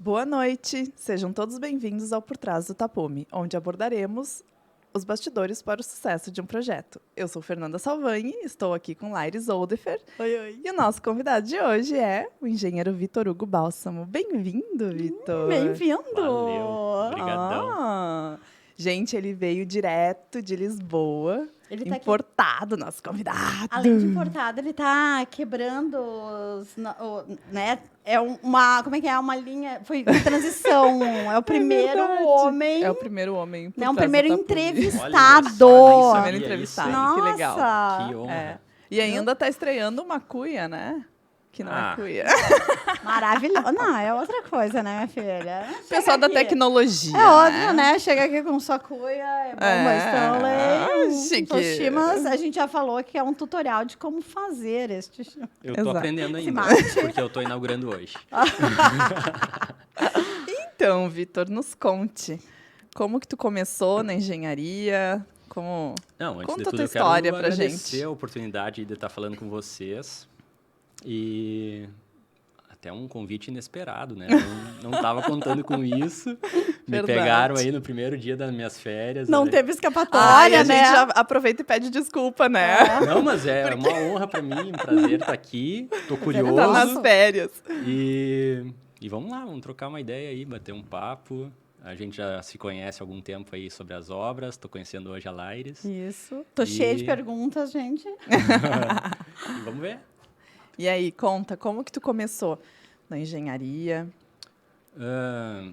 Boa noite, sejam todos bem-vindos ao Por Trás do Tapume, onde abordaremos os bastidores para o sucesso de um projeto. Eu sou Fernanda Salvani, estou aqui com Laires Oldefer. Oi, oi. E o nosso convidado de hoje é o engenheiro Vitor Hugo Bálsamo. Bem-vindo, Vitor. Bem-vindo. Valeu, obrigadão. Gente, ele veio direto de Lisboa, Ele tá importado, nosso convidado. Além de importado, ele tá quebrando né? É uma, como é que é? Uma linha, foi de transição. É o primeiro homem. É o primeiro homem. Por Né? Um trás do primeiro Tapume. entrevistado. Olha só, Primeiro Sabia entrevistado, isso aí. que legal. Nossa. Que honra. É. E ainda tá estreando uma cuia, né? Que não é cuia. Maravilhoso. Não, é outra coisa, né, minha filha? Pessoal da aqui. tecnologia. É óbvio, né? Chega aqui com sua cuia, é bomba Stanley. Chique. Toshimas, a gente já falou que é um tutorial de como fazer este... Eu tô Exato. aprendendo ainda, mate. porque eu tô inaugurando hoje. Então, Vitor, nos conte. Como que tu começou na engenharia? Como... Não, antes Conta de a tudo, tua eu quero história pra agradecer gente. a oportunidade de estar falando com vocês. E até um convite inesperado, né? Não tava contando com isso. Me Verdade. pegaram aí no primeiro dia das minhas férias. Não né? teve escapatória, a né? gente já aproveita e pede desculpa, né? Não, mas é uma honra para mim, um prazer estar aqui. Tô curioso. Tá nas férias. E vamos lá, vamos trocar uma ideia aí, bater um papo. A gente já se conhece há algum tempo aí sobre as obras. Tô conhecendo hoje a Laires. Isso. Tô cheia de perguntas, gente. E vamos ver. E aí, conta, como que tu começou na engenharia?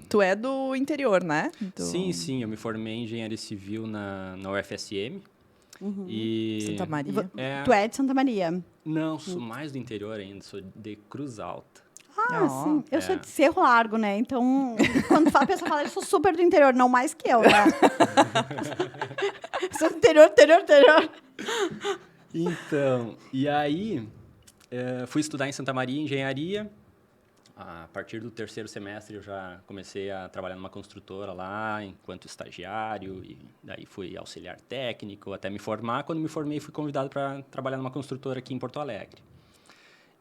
Tu é do interior, né? Sim, eu me formei em engenharia civil na UFSM. E Santa Maria. Tu é de Santa Maria. Não, sou mais do interior ainda, sou de Cruz Alta. Ó, Sim. Eu sou de Cerro Largo, né? Então, quando a pessoa fala, eu sou super do interior, não mais que eu, né? Sou do interior. Então, e aí fui estudar em Santa Maria engenharia. A partir do terceiro semestre eu já comecei a trabalhar numa construtora lá enquanto estagiário e daí fui auxiliar técnico até me formar. Quando me formei fui convidado para trabalhar numa construtora aqui em Porto Alegre.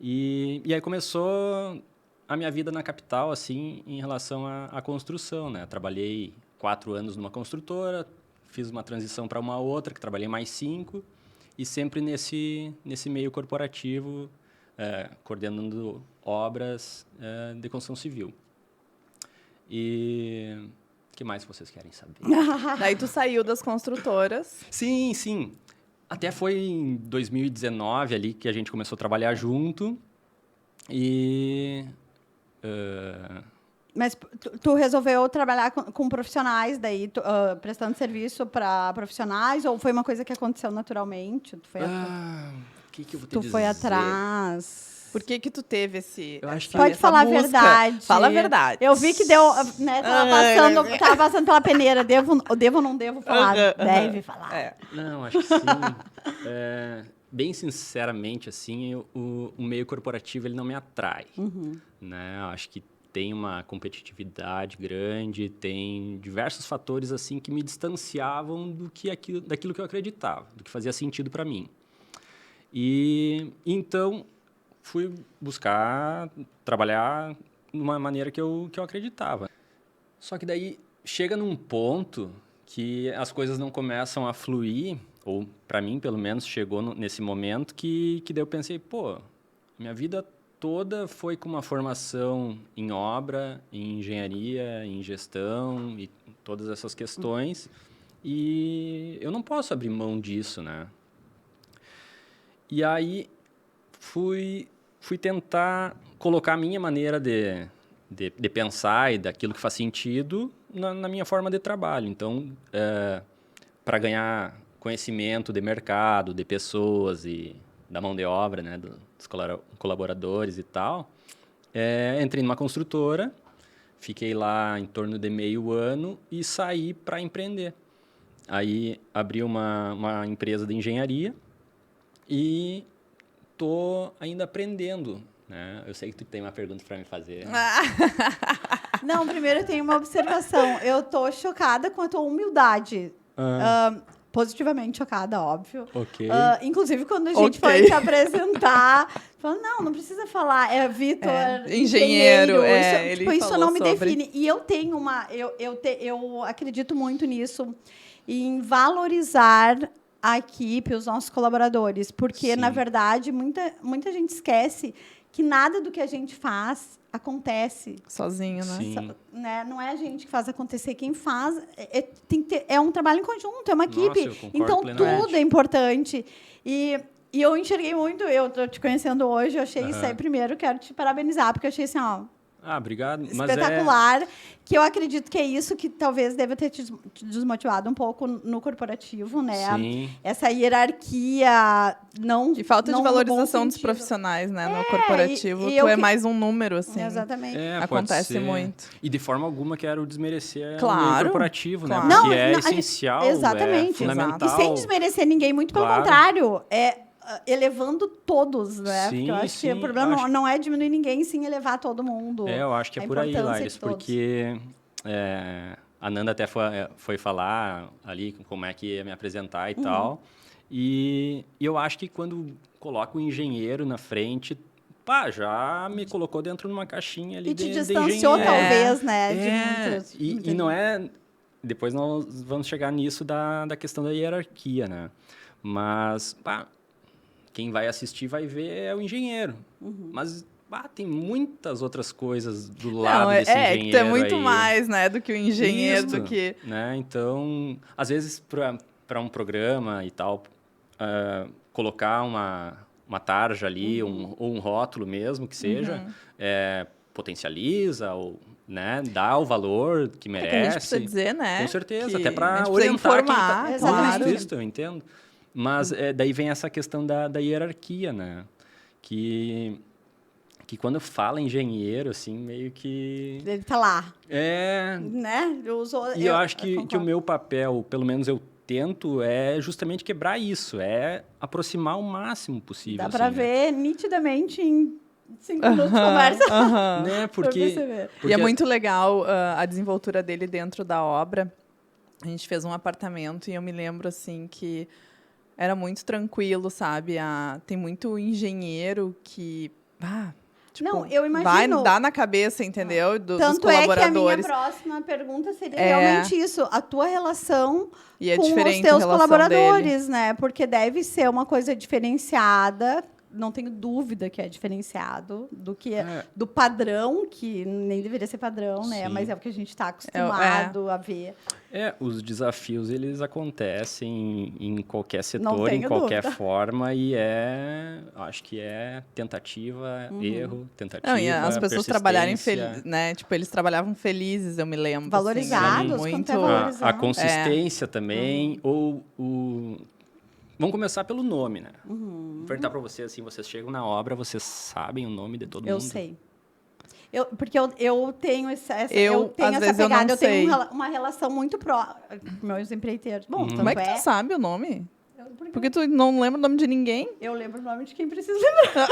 E aí começou a minha vida na capital assim em relação à construção, né? Trabalhei 4 anos numa construtora, fiz uma transição para uma outra que trabalhei mais 5 e sempre nesse meio corporativo coordenando obras de construção civil. E o que mais vocês querem saber? Daí tu saiu das construtoras. Sim. Até foi em 2019 ali que a gente começou a trabalhar junto. E... Mas tu resolveu trabalhar com profissionais, daí prestando serviço para profissionais, ou foi uma coisa que aconteceu naturalmente? Tu foi, o que eu vou te tu dizer? foi atrás? Por que que tu teve esse... Eu acho que Pode essa falar a busca? verdade. Fala a verdade. Eu vi que deu, né, tava passando pela peneira. Devo ou não devo falar? Deve falar. É. Não, acho que sim. Bem sinceramente, assim, o meio corporativo ele não me atrai. Né? Acho que tem uma competitividade grande, tem diversos fatores assim que me distanciavam daquilo que eu acreditava, do que fazia sentido para mim. E então fui buscar trabalhar de uma maneira que eu acreditava. Só que daí chega num ponto que as coisas não começam a fluir, ou para mim, pelo menos, chegou nesse momento que daí eu pensei, minha vida toda foi com uma formação em obra, em engenharia, em gestão e todas essas questões, e eu não posso abrir mão disso, né? E aí fui tentar colocar a minha maneira de pensar e daquilo que faz sentido na minha forma de trabalho. Então, para ganhar conhecimento de mercado, de pessoas e da mão de obra, né, dos colaboradores e tal, entrei numa construtora, fiquei lá em torno de meio ano e saí para empreender. Aí abri uma empresa de engenharia e estou ainda aprendendo, né? Eu sei que tu tem uma pergunta para me fazer. Não, primeiro eu tenho uma observação. Eu tô chocada com a tua humildade. Positivamente chocada, óbvio. Ok. Inclusive, quando a gente foi te apresentar, Falando, não precisa falar, é Vitor engenheiro, isso falou não me sobre. define. E eu tenho eu acredito muito nisso, em valorizar a equipe, os nossos colaboradores, porque, na verdade, muita gente esquece que nada do que a gente faz acontece sozinho, né? Sim. Né? Não é a gente que faz acontecer, quem faz tem que ter, é um trabalho em conjunto, é uma equipe. Eu concordo Então, plenamente. tudo é importante. E eu enxerguei muito, eu tô te conhecendo hoje, eu achei isso aí, primeiro, quero te parabenizar, porque eu achei assim, ó, Obrigado. espetacular, que eu acredito que é isso que talvez deva ter te desmotivado um pouco no corporativo, né? Sim. Essa hierarquia não... E falta não de no bom valorização dos sentido. profissionais, né? No corporativo, e tu eu é que- mais um número, assim. Exatamente. Pode Acontece ser. muito. E de forma alguma quero desmerecer o Claro, meio corporativo, claro. né? Porque Não, é não, a gente- essencial, exatamente. é fundamental. E sem desmerecer ninguém, muito pelo Claro. contrário, elevando todos, né? Sim, Porque eu acho que o sim, problema acho- não é diminuir ninguém, sim elevar todo mundo. Eu acho que é A por aí, importância Laires, de todos. porque a Nanda até foi falar ali como é que ia me apresentar e tal. E eu acho que quando coloca o engenheiro na frente, já me colocou dentro de uma caixinha ali E te de distanciou, engenheiro. talvez, né? E não é... Depois nós vamos chegar nisso da questão da hierarquia, né? Mas, quem vai assistir vai ver é o engenheiro. Mas tem muitas outras coisas do lado desse engenheiro que é muito aí. mais, né, do que o engenheiro, Isso, do que... né? Então, às vezes, para um programa e tal, colocar uma tarja ali, ou um rótulo mesmo, que seja, potencializa ou... Né, dá o valor que merece. que a gente precisa dizer, né? Com certeza, que até a para gente precisa orientar informar, quem claro. Isso, eu entendo. Mas daí vem essa questão da hierarquia, né? Que quando fala engenheiro, assim, meio que... Ele tá lá, É... né? eu acho que o meu papel, pelo menos eu tento, é justamente quebrar isso, é aproximar o máximo possível. Dá para assim, né? ver nitidamente em 5 minutos de conversa. Né? Pra Porque perceber. E é muito legal a desenvoltura dele dentro da obra. A gente fez um apartamento e eu me lembro, assim, que era muito tranquilo, sabe? Tem muito engenheiro que... tipo, Não, eu vai imagino. dar na cabeça, entendeu? Dos Tanto é que a minha colaboradores. próxima pergunta seria realmente isso. A tua relação E é com os diferente a teus relação colaboradores, né? Porque deve ser uma coisa diferenciada. Não tenho dúvida que é diferenciado do padrão, que nem deveria ser padrão, né? Sim. Mas é o que a gente está acostumado a ver. Os desafios, eles acontecem em qualquer Não setor, em tenho qualquer dúvida. forma, e acho que é tentativa, erro, tentativa, Não, e as pessoas trabalharem persistência. felizes, né? Tipo, eles trabalhavam felizes, eu me lembro. Valorizados, assim, quando muito... é valorizado. A consistência também, ou Vamos começar pelo nome, né? Vou perguntar para vocês, assim, vocês chegam na obra, vocês sabem o nome de todo mundo? Eu sei. Porque eu tenho essa às tenho essa vezes, eu não pegada, eu tenho sei. uma relação muito com meus empreiteiros. Bom, tanto Como é que tu sabe o nome? Porque Porque tu não lembra o nome de ninguém? eu lembro o nome de quem precisa lembrar.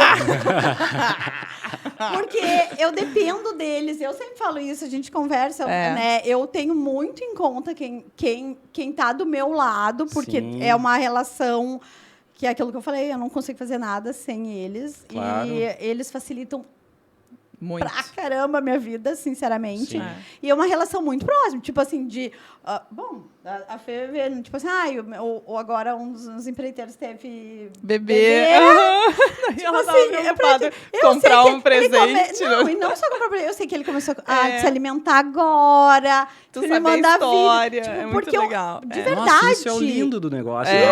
Porque eu dependo deles. Eu sempre falo isso, a gente conversa, né? Eu tenho muito em conta quem tá do meu lado, porque Sim. é uma relação que é aquilo que eu falei, eu não consigo fazer nada sem eles. Claro. E eles facilitam Muito. pra caramba a minha vida, sinceramente. Sim. E é uma relação muito próxima, tipo assim, a Fê vê, tipo assim, ou agora um dos empreiteiros teve Bebê. Tipo Ela tava assim, preocupada. eu Comprar sei que um presente. Não, e não só comprar presente. Eu sei que ele começou a se alimentar agora. Tu me sabe a mandar história, vídeo. é muito porque legal. De É. verdade. Nossa, isso é o lindo do negócio, É.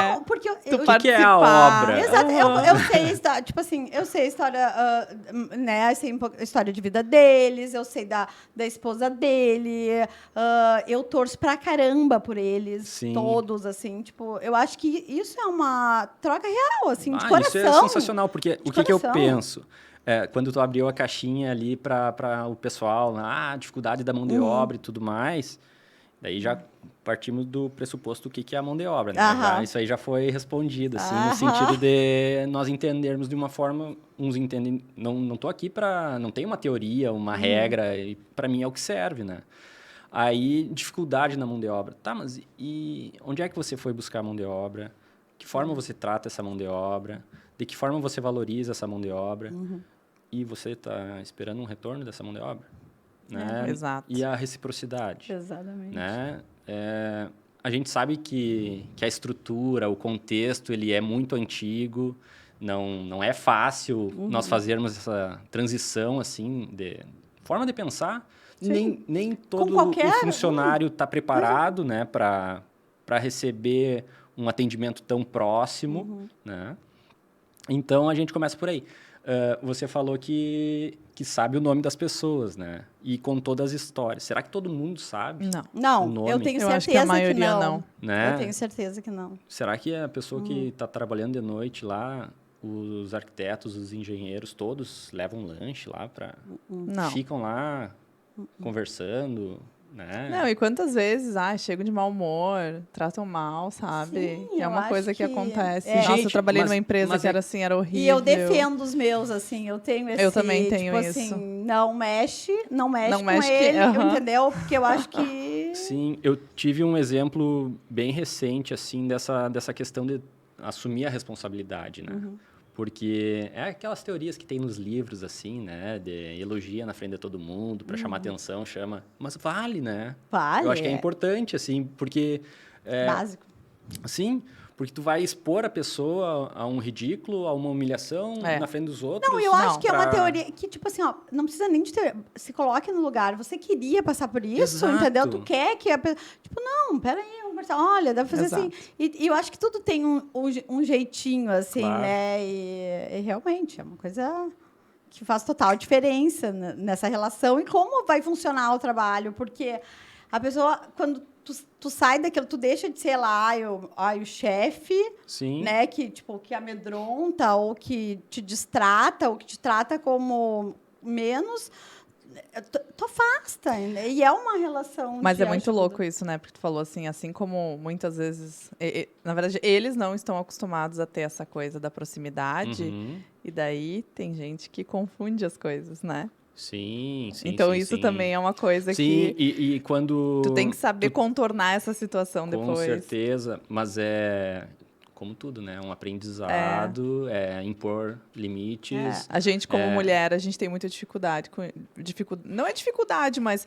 né? Não, porque Tu eu O que é a participar. obra? Exato, eu sei a história, tipo assim, eu sei a história, né, eu sei a história de vida deles, eu sei da esposa dele, eu torço pra caramba por eles, Sim. todos, assim, tipo, eu acho que isso é uma troca real, assim, de Isso coração. é sensacional, porque o que eu coração. penso? Quando tu abriu a caixinha ali para o pessoal, dificuldade da mão de obra e tudo mais, daí já partimos do pressuposto do que é a mão de obra, né? Isso aí já foi respondido, assim, no sentido de nós entendermos de uma forma, uns entendem, não tô aqui não tem uma teoria, uma regra, e para mim é o que serve, né? Aí, dificuldade na mão de obra. Tá, mas e onde é que você foi buscar a mão de obra? Que forma você trata essa mão de obra? de que forma você valoriza essa mão de obra e você está esperando um retorno dessa mão de obra, né? Exato. E a reciprocidade, Exatamente. né? A gente sabe que a estrutura, o contexto, ele é muito antigo, não é fácil nós fazermos essa transição, assim, de forma de pensar. Nem todo o funcionário está preparado, né, para receber um atendimento tão próximo, né? Então, a gente começa por aí. Você falou que sabe o nome das pessoas, né? E contou das histórias. Será que todo mundo sabe? Não, o nome? eu tenho Eu certeza acho que a maioria não. Né? Eu tenho certeza que não. Será que a pessoa que está trabalhando de noite lá, os arquitetos, os engenheiros, todos levam lanche lá Não. ficam lá conversando, né? Não, e quantas vezes, chegam de mau humor, tratam mal, sabe? Sim, E é eu uma acho coisa que que- acontece. é. Nossa, eu Gente, trabalhei mas- numa empresa mas que era assim, era horrível. E eu defendo os meus, assim, eu tenho esse... Eu também tenho tipo isso. assim, não mexe Não com mexe que- ele, aham. entendeu? Porque eu acho que... Sim, eu tive um exemplo bem recente, assim, dessa questão de assumir a responsabilidade, né? Porque é aquelas teorias que tem nos livros, assim, né? De elogia na frente de todo mundo, para chamar atenção, chama... Mas vale, né? Vale, Eu acho que é importante, assim, porque... Básico. Sim, porque tu vai expor a pessoa a um ridículo, a uma humilhação na frente dos outros. Não, eu acho que é uma pra- teoria que, tipo assim, ó, não precisa nem de teoria. Se coloque no lugar. Você queria passar por isso, Exato. entendeu? Tu quer que a pessoa... Tipo, não, peraí, vamos conversar. Olha, dá pra fazer Exato. assim. E eu acho que tudo tem um jeitinho, assim, Claro. né? E realmente é uma coisa que faz total diferença nessa relação e como vai funcionar o trabalho. Porque a pessoa, quando tu sai daquilo, tu deixa de ser lá o chefe, Sim. né, que amedronta ou que te distrata ou que te trata como menos, tu afasta, né? E é uma relação Mas de é muito ajuda. louco isso, né? Porque tu falou assim como muitas vezes... na verdade, eles não estão acostumados a ter essa coisa da proximidade. Uhum. E daí tem gente que confunde as coisas, né? Sim, sim. Então sim, isso sim. também é uma coisa Sim, que e quando... tu tem que saber contornar essa situação Com depois. certeza, mas é... Como tudo, né? Um aprendizado, impor limites. A gente, como mulher, a gente tem muita dificuldade. Não é dificuldade, mas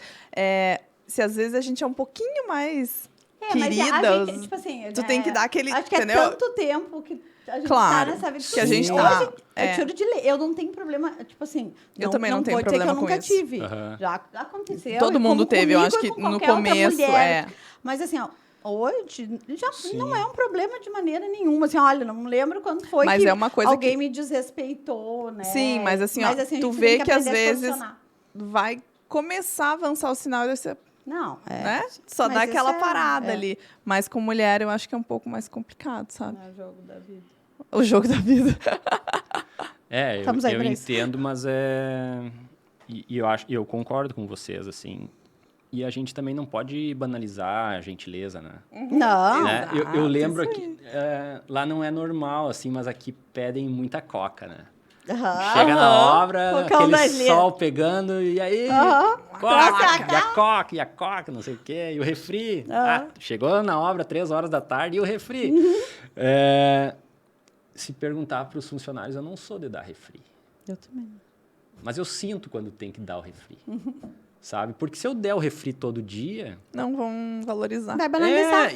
se às vezes a gente é um pouquinho mais querida, mas a gente, tipo assim, tu tem que dar aquele... acho que entendeu? é tanto tempo que a gente Claro, tá nessa vida. que a gente Hoje, tá, eu tiro de lei. Eu não tenho problema, tipo assim... Eu também não tenho vou dizer problema que eu com nunca isso. tive. Aham. Já aconteceu. Todo e mundo como teve, eu comigo acho e que com no qualquer outra começo, mulher. Mas assim, ó, hoje já Sim. não é um problema de maneira nenhuma. Assim, olha, não lembro quando foi Mas que é uma coisa alguém que- me desrespeitou, né? Sim, mas assim, ó, a gente tu tem vê que às aprender a se vezes posicionar. vai começar a avançar o sinal e você, Não, né? Só mas dá isso aquela parada é. ali. Mas com mulher eu acho que é um pouco mais complicado, sabe? É o jogo da vida. O jogo da vida. Estamos aí eu pra isso. entendo, mas eu concordo com vocês, assim. E a gente também não pode banalizar a gentileza, né? Não. Né? Eu Exato, lembro isso que lá não é normal, assim, mas aqui pedem muita coca, né? Aham. Chega na obra, Cocão aquele 2 litros. sol pegando, e aí, Aham. coca, e a coca, não sei o quê, e o refri. Aham. Chegou na obra 3 horas da tarde, e o refri. Se perguntar para os funcionários, eu não sou de dar refri. Eu também. Mas eu sinto quando tem que dar o refri, sabe? Porque se eu der o refri todo dia... Não vão valorizar. Vai banalizar.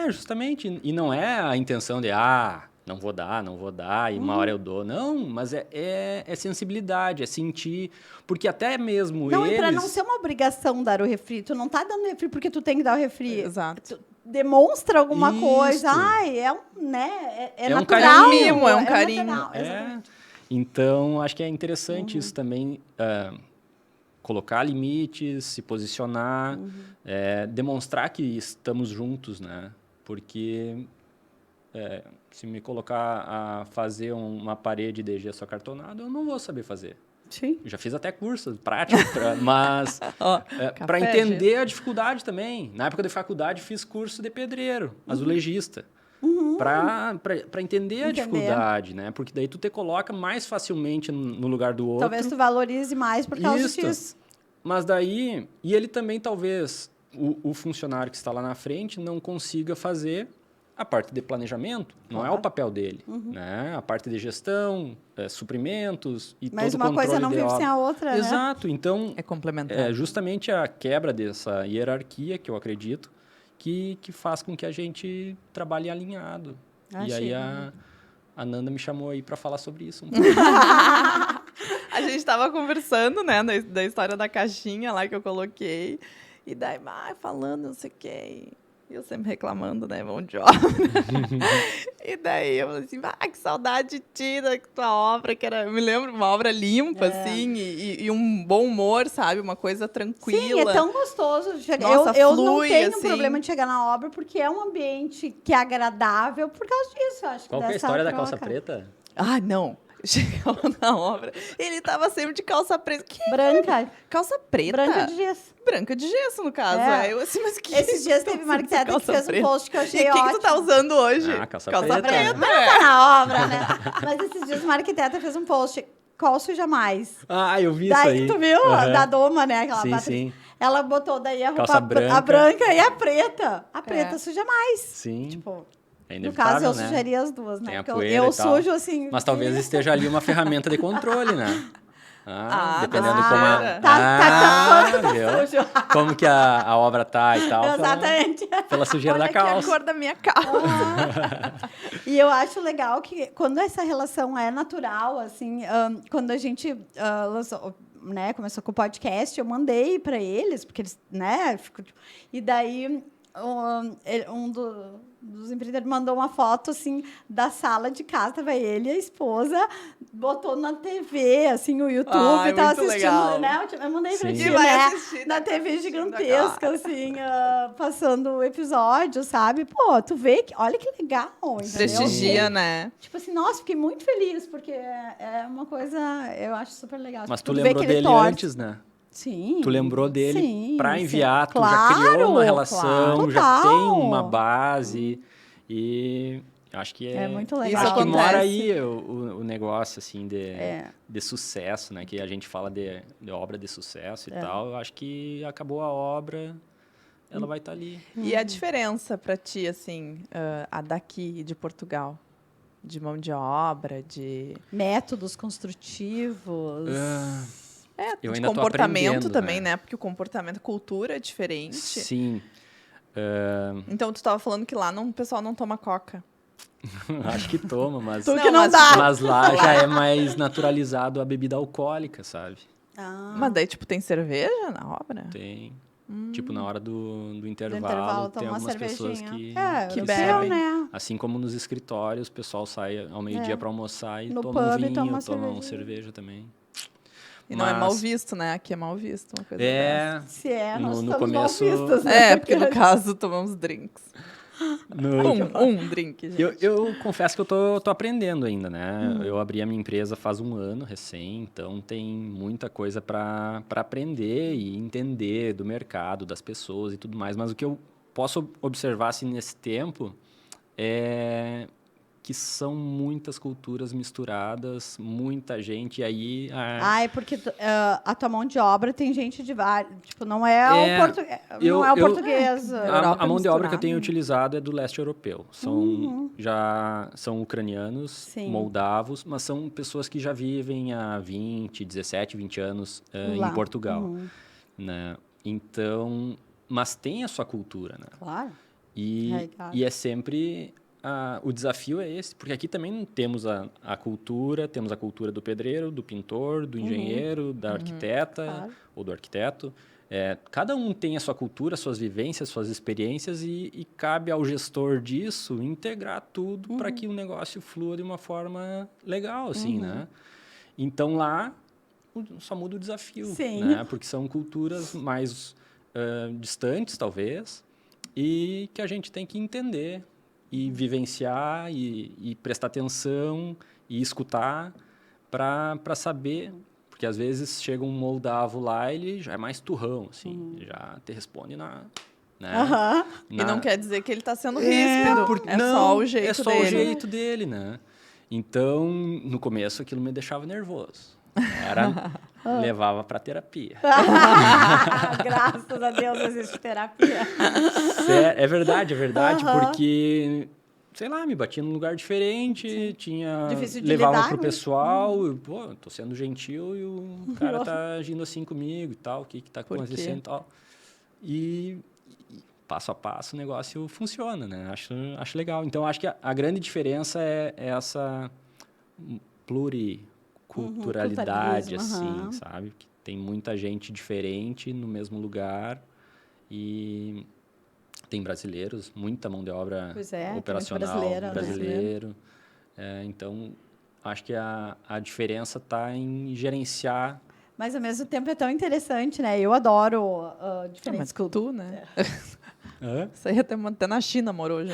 Justamente. E não é a intenção de, não vou dar, e uma hora eu dou. Não, mas é sensibilidade, é sentir... Porque até mesmo Não, eles... e pra não ser uma obrigação dar o refri. Tu não tá dando refri porque tu tem que dar o refri. Exato. Tu demonstra alguma Isso. coisa. Né? É É um natural. carinho. Mimo, é um carinho. natural, É. exatamente. Então, acho que é interessante isso também, colocar limites, se posicionar, demonstrar que estamos juntos, né? Porque se me colocar a fazer uma parede de gesso acartonado, eu não vou saber fazer. Sim. Eu já fiz até curso prático, mas para café, entender a dificuldade também. Na época de faculdade, fiz curso de pedreiro, azulejista. Para entender a dificuldade, né? Porque daí tu te coloca mais facilmente no lugar do outro. Talvez tu valorize mais por causa Isso. disso. Mas daí... E ele também, talvez, o funcionário que está lá na frente não consiga fazer a parte de planejamento não é o papel dele, né? A parte de gestão, suprimentos e Mas todo o uma controle coisa não de vive obra. sem a outra, né? Exato. Então, É complementar. é justamente a quebra dessa hierarquia, que eu acredito, que faz com que a gente trabalhe alinhado. E aí a Nanda me chamou aí para falar sobre isso. A gente tava conversando, né, da história da caixinha lá que eu coloquei. E daí, falando, não sei o quê. E eu sempre reclamando, né, mão de obra. E daí eu falei assim, que saudade de ti, da tua obra, que era, eu me lembro, uma obra limpa, assim, e um bom humor, sabe? Uma coisa tranquila. Sim, é tão gostoso. Nossa, eu não flui, tenho assim. problema de chegar na obra, porque é um ambiente que é agradável por causa disso, eu acho. Qual que é a história da calça preta? Não. Chegava na obra, ele tava sempre de calça preta. Que Branca. calça preta? Branca de gesso. Branca de gesso, no caso. É. Eu assim, mas que Esses dias teve uma arquiteta que fez um post que eu achei E o que ótimo. tu tá usando hoje? Calça preta. Mas não tá na obra, né? Mas esses dias uma arquiteta fez um post, qual suja mais? Eu vi Daí, isso aí. tu viu? Uhum. Da Doma, né? Aquela Sim, Patrícia. sim. Ela botou daí a roupa Calça branca. a branca e a preta. A preta suja mais. Sim. Tipo, É no caso, inevitável, eu né? sujaria as duas, né? Tem a Porque poeira eu e tal. sujo, assim... Mas talvez esteja ali uma ferramenta de controle, né? Dependendo de tá como sujeira. Quanto tá viu? sujo. Como que a obra tá e tal. Exatamente. Pela sujeira Olha da aqui a calça. cor da minha calça. E eu acho legal que quando essa relação é natural, assim, quando a gente lançou, né, começou com o podcast, eu mandei para eles, porque eles, né, e daí dos empreendedores mandou uma foto, assim, da sala de casa, tava ele e a esposa, botou na TV, assim, o YouTube, Ai, tava muito assistindo, legal. né? Eu mandei pra Sim. ti, E vai né? assistir, Na né? TV Assistindo gigantesca, agora. assim, passando o episódio, sabe? Pô, tu vê que, olha que legal, entendeu? Prestigia, né? Tipo assim, nossa, fiquei muito feliz, porque é uma coisa, eu acho super legal. Mas Tipo, tu vê lembrou que ele dele torce. antes, né? Sim. Tu lembrou dele sim, pra sim. enviar, tu Claro, já criou uma relação, claro. já tem Total. uma base. E acho que É muito legal. Acho que Isso mora acontece. aí o negócio, assim, de sucesso, né? Que a gente fala de obra de sucesso e tal. Eu acho que acabou a obra, ela vai estar ali. E a diferença pra ti, assim, a daqui de Portugal? De mão de obra, de... Métodos construtivos. Eu de ainda tô comportamento aprendendo, também, né? né? Porque o comportamento, a cultura é diferente. Sim. Então, tu estava falando que lá o pessoal não toma coca. Acho que toma, mas... Tu que não dá. Mas lá já é mais naturalizado a bebida alcoólica, sabe? Mas daí, tipo, tem cerveja na obra? Tem. Tipo, na hora do intervalo, intervalo, tem toma uma algumas pessoas cervejinha. que que europeu, bebem. né? Assim como nos escritórios, o pessoal sai ao meio-dia para almoçar e No toma um pub, vinho, toma uma toma uma cervejinha. cerveja também. E não é mal Mas- visto, né? Aqui é mal visto uma coisa dessa. Se é, nós No estamos começo- mal vistos, né? É, porque no caso tomamos drinks. No- Um drink, gente. Eu confesso que eu tô aprendendo ainda, né? Eu abri a minha empresa faz um ano recém, então tem muita coisa para aprender e entender do mercado, das pessoas e tudo mais. Mas o que eu posso observar assim, nesse tempo é que são muitas culturas misturadas, muita gente, e aí... Ai, porque a tua mão de obra tem gente de vários. Tipo, não é, É, o português. Não é o português. Europa A mão de obra que eu misturada. tenho utilizado é do leste europeu. Já são ucranianos, Sim. moldavos, mas são pessoas que já vivem há 17, 20 anos Lá. em Portugal. Né? Então, mas tem a sua cultura, né? Claro. E é sempre... o desafio é esse, porque aqui também temos a cultura do pedreiro, do pintor, do engenheiro, da arquiteta Claro. ou do arquiteto. Cada um tem a sua cultura, suas vivências, suas experiências e cabe ao gestor disso integrar tudo para que o negócio flua de uma forma legal, assim, né? Então, lá só muda o desafio, Sim. né? Porque são culturas mais distantes, talvez, e que a gente tem que entender e vivenciar e prestar atenção e escutar para saber, porque às vezes chega um moldavo lá, ele já é mais turrão, assim, já te responde né? E não quer dizer que ele tá sendo ríspido. É Não, só o jeito é só dele. o jeito dele, né? Então, no começo, aquilo me deixava nervoso. Levava para terapia. Graças a Deus existe terapia. É verdade, porque sei lá, me batia num lugar diferente, Difícil de levava lidar, pro né? pessoal, e, pô, tô sendo gentil e o cara tá agindo assim comigo e tal, o que tá Por quê? acontecendo e tal. E passo a passo o negócio funciona, né? Acho legal. Então, acho que a grande diferença é essa pluriculturalidade, culturalismo, assim, sabe? Que tem muita gente diferente no mesmo lugar e tem brasileiros, muita mão de obra Pois é, tem muito operacional brasileiro, né? brasileiro. Então, acho que a diferença está em gerenciar. Mas, ao mesmo tempo, é tão interessante, né? Eu adoro diferentes Mas tu, né? Hã? Isso aí até na China morou já.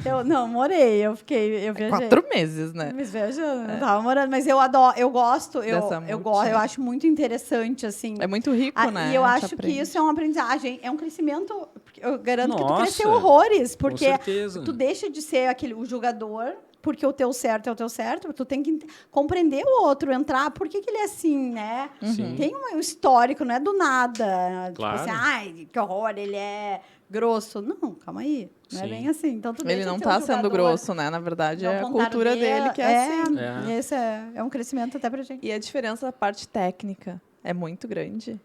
Eu não morei, eu viajei. 4 meses, né? Mas viajando, não tava morando, mas eu adoro, eu gosto, Dessa eu gosto, multi. eu acho muito interessante, assim. É muito rico, né? E eu A gente acho que aprende. isso é uma aprendizagem, é um crescimento. Eu garanto que tu Nossa, cresceu horrores, Com porque certeza. tu deixa de ser o julgador, porque o teu certo é o teu certo, tu tem que compreender o outro, entrar, por que ele é assim, né? Sim. Tem um histórico, não é do nada. Claro. Tipo assim, ai, que horror, ele é grosso. Não, calma aí. Não é Sim. bem assim. Então, tu Ele deixa não de ser tá o sendo julgador, grosso, né? Na verdade, não é a apontar o cultura dedo. dele que é assim. Esse é um crescimento até pra gente. E a diferença da parte técnica é muito grande.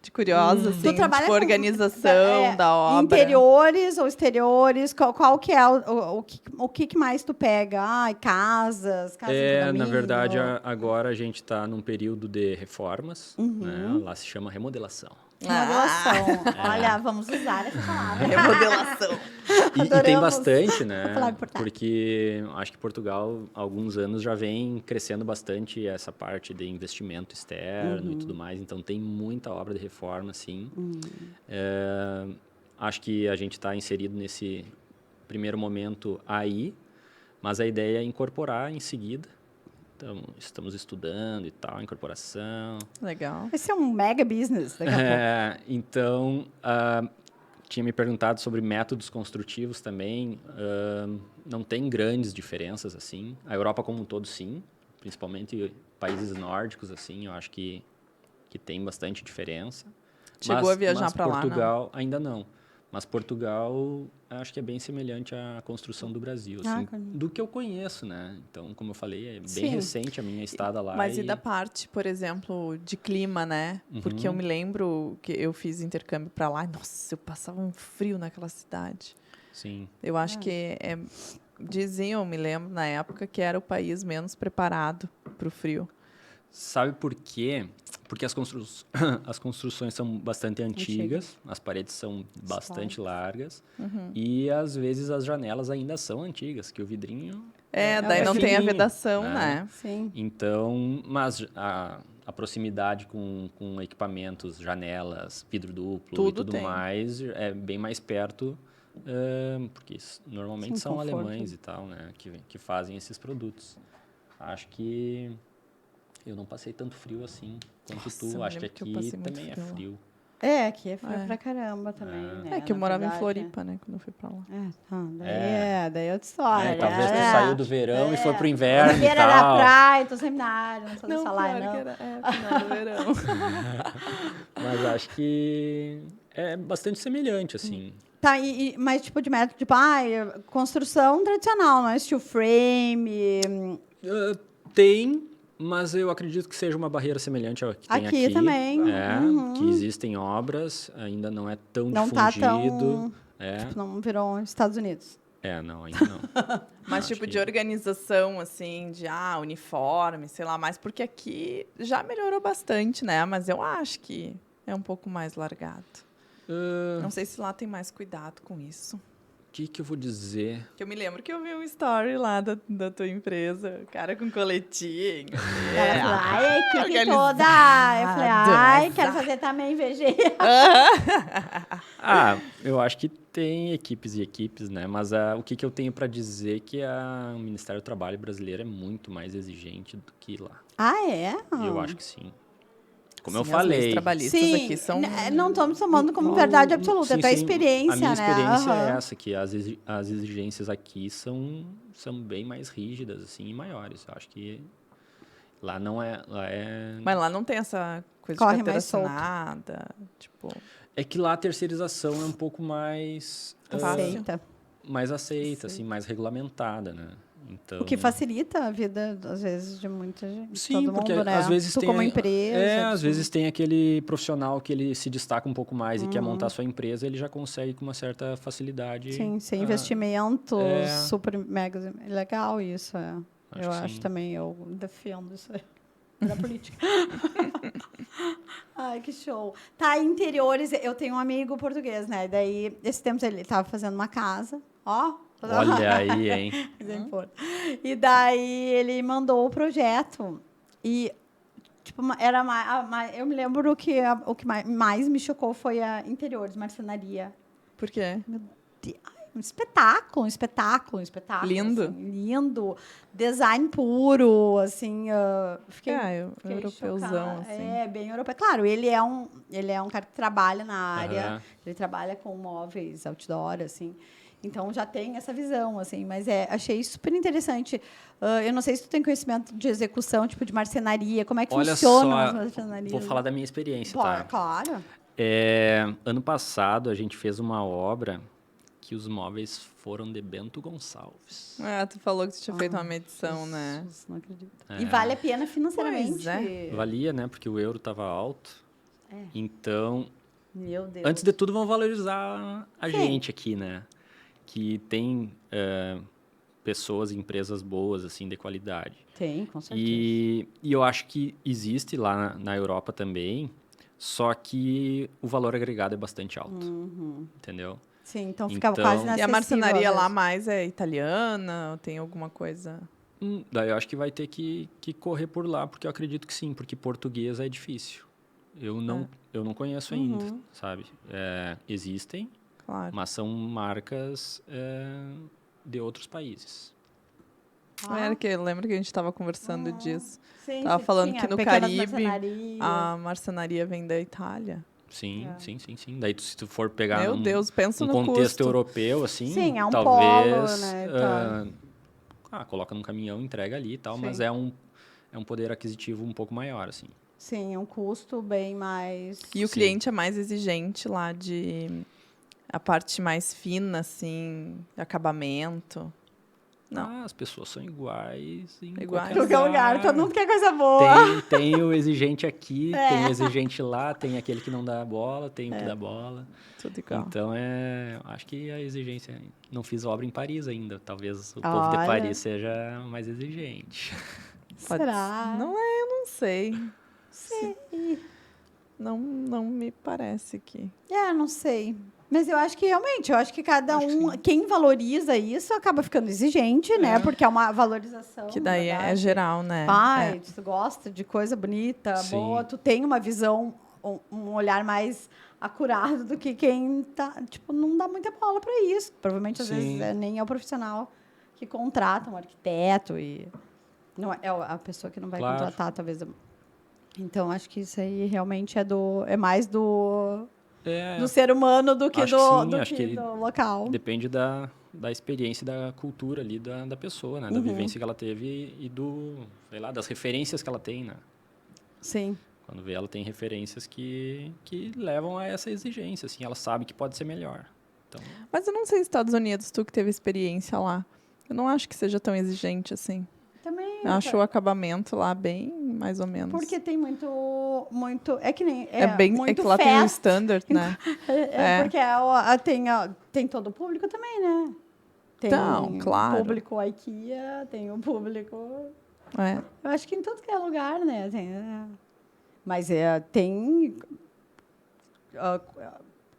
De curiosa, assim, Tu trabalha tipo, com organização da obra. interiores ou exteriores? Qual que é o que mais tu pega? Ai, casas de Na condomínio? verdade, agora a gente está num período de reformas, né? Lá se chama remodelação. Remodelação. Olha, vamos usar essa palavra. Remodelação. E tem Adoramos bastante, né? a palavra portátil. Porque acho que Portugal, há alguns anos, já vem crescendo bastante essa parte de investimento externo e tudo mais. Então, tem muita obra de reforma, sim. Acho que a gente está inserido nesse primeiro momento aí, mas a ideia é incorporar em seguida. Então, estamos estudando e tal, incorporação. Legal. Esse é um mega business daqui a pouco. Então, tinha me perguntado sobre métodos construtivos também. Não tem grandes diferenças, assim. A Europa como um todo, sim. Principalmente países nórdicos, assim, eu acho que tem bastante diferença. Chegou a viajar pra lá, não? Portugal, ainda não. Mas Portugal, acho que é bem semelhante à construção do Brasil, assim, do que eu conheço, né? Então, como eu falei, é bem Sim. recente a minha estada lá. Mas e da parte, por exemplo, de clima, né? Porque eu me lembro que eu fiz intercâmbio pra lá e, nossa, eu passava um frio naquela cidade. Sim. Eu acho que diziam, eu me lembro na época, que era o país menos preparado pro frio. Sabe por quê? Porque as construções são bastante antigas, as paredes são bastante largas e, às vezes, as janelas ainda são antigas, que o vidrinho... Daí não tem a fininho, vedação, né? Sim. Então, mas a proximidade com equipamentos, janelas, vidro duplo Tudo e tudo tem. mais, é bem mais perto, porque normalmente Sim, são conforto. alemães e tal, né, que fazem esses produtos. Acho que eu não passei tanto frio assim quanto Nossa, tu. eu Acho que lembro que eu aqui passei muito também é frio lá. frio. Aqui é frio pra caramba também, né? Que eu na morava em verdade, Floripa, né? Quando eu fui pra lá. Daí é outra história. Talvez tu saiu do verão e foi pro inverno Na e beira da tal. praia, tô sempre na área, não sou dessa laia, pior não. que era final do verão. Mas acho que é bastante semelhante, assim. Tá, mas tipo de método, tipo, construção tradicional, não é steel frame. Tem, mas eu acredito que seja uma barreira semelhante ao que tem aqui. Também. Que existem obras, ainda não é tão Não tá difundido. tão. Tipo, não virou Estados Unidos. Não, ainda não. Mas Acho tipo que- de organização, assim, de uniforme, sei lá, mais, porque aqui já melhorou bastante, né? Mas eu acho que é um pouco mais largado. Não sei se lá tem mais cuidado com isso. O que eu vou dizer? Que eu me lembro que eu vi um story lá da tua empresa, o cara com coletinho. Ela falou, a equipe organizado, toda. Eu falei, mas quero fazer também VG. Eu acho que tem equipes e equipes, né? Mas o que eu tenho para dizer é que o Ministério do Trabalho brasileiro é muito mais exigente do que lá. Eu acho que sim. Como eu Sim, as leis falei. trabalhistas aqui são... Não estamos tomando como verdade absoluta, é a tua experiência, a minha né? experiência é essa, que as exigências aqui são bem mais rígidas, assim, e maiores. Eu acho que lá não é... Mas lá não tem essa coisa Corre de carteira mais solto. assinada, tipo... É que lá a terceirização é um pouco mais... Fácil. Aceita. mais aceita, assim, mais regulamentada, né? Então, O que facilita a vida, às vezes, de muita gente. sim, todo porque mundo, né? às vezes tu tem... como empresa. às vezes tem aquele profissional que ele se destaca um pouco mais e quer montar sua empresa, ele já consegue com uma certa facilidade. Sim, sem investimentos, é. super mega. Legal isso, é. Eu acho sim. também, eu defendo isso aí. Da política. Ai, que show. Tá, interiores, eu tenho um amigo português, né? Daí, esse tempo ele estava fazendo uma casa, ó. Olha aí, hein? E daí ele mandou o projeto e tipo era eu me lembro que o que mais me chocou foi a interiores, marcenaria. Por quê? Um espetáculo, um espetáculo, um espetáculo. Lindo. Assim, lindo. Design puro, assim. Fiquei europeuzão, chocada. assim. É, bem europeu. Claro, ele é um cara que trabalha na área. Aham. Ele trabalha com móveis, outdoor, assim. Então, já tem essa visão, assim. Mas achei super interessante. Eu não sei se tu tem conhecimento de execução, tipo de marcenaria. Como é que Olha funciona só, as marcenarias? vou falar da minha experiência, Pô, tá? claro. Ano passado, a gente fez uma obra que os móveis foram de Bento Gonçalves. Tu falou que tu tinha feito uma medição, né? Jesus, não acredito. E vale a pena financeiramente. Pois é. Valia, né? Porque o euro estava alto. Então, Meu Deus. antes de tudo, vamos valorizar a Sim. gente aqui, né? Que tem pessoas, empresas boas, assim, de qualidade. Tem, com certeza. E eu acho que existe lá na Europa também, só que o valor agregado é bastante alto, entendeu? Sim, então ficava Então- quase E inacessível. a marcenaria às lá vezes. mais é italiana? Ou tem alguma coisa? Daí eu acho que vai ter que correr por lá, porque eu acredito que sim, porque português é difícil. Eu não conheço ainda, sabe? Existem, Claro. mas são marcas de outros países. Lembra que a gente estava conversando disso? Sim, Tava falando tinha que no pequenas Caribe marcenarias. a marcenaria vem da Itália. Sim. Daí, se tu for pegar Meu Deus, pensa um no contexto custo. europeu, assim, Sim, é um talvez... polo, né, coloca num caminhão, entrega ali e tal, Sim. mas é um poder aquisitivo um pouco maior, assim. Sim, é um custo bem mais... E o Sim. cliente é mais exigente lá a parte mais fina, assim, de acabamento. Não. As pessoas são iguais em Iguais. Em qualquer qualquer lugar, todo mundo quer coisa boa. Tem o exigente aqui, tem o exigente lá, tem aquele que não dá bola, tem o que dá bola. Tudo igual. Então, acho que a exigência... Não fiz obra em Paris ainda. Talvez o povo de Olha. Paris seja mais exigente. Pode- Será? Não é, eu não sei. Não me parece que... Não sei. Mas eu acho que realmente, cada Acho que um, sim. quem valoriza isso acaba ficando exigente, né? Porque é uma valorização. Que daí na é verdade. geral, né? Pai, tu gosta de coisa bonita, Sim. boa, tu tem uma visão, um olhar mais acurado do que quem tá, tipo, não dá muita bola para isso. Provavelmente, às Sim. vezes, nem é o profissional que contrata um arquiteto e não é a pessoa que não vai Claro. contratar, talvez. Então, acho que isso aí realmente é mais do ser humano do que Acho do, que sim, do, acho que que do local. Depende da experiência e da cultura ali da pessoa, né? Da vivência que ela teve e sei lá, das referências que ela tem, né? Sim. Quando vê, ela tem referências que levam a essa exigência, assim. Ela sabe que pode ser melhor. Então, Mas eu não sei, Estados Unidos, tu que teve experiência lá. Eu não acho que seja tão exigente assim. Também. Eu acho o acabamento lá bem mais ou menos. Porque tem muito. É que nem. É que lá tem o standard, né? Porque tem todo o público também, né? Tem Então, claro. o público IKEA, tem o público. É. Eu acho que em todo que é lugar, né? Mas tem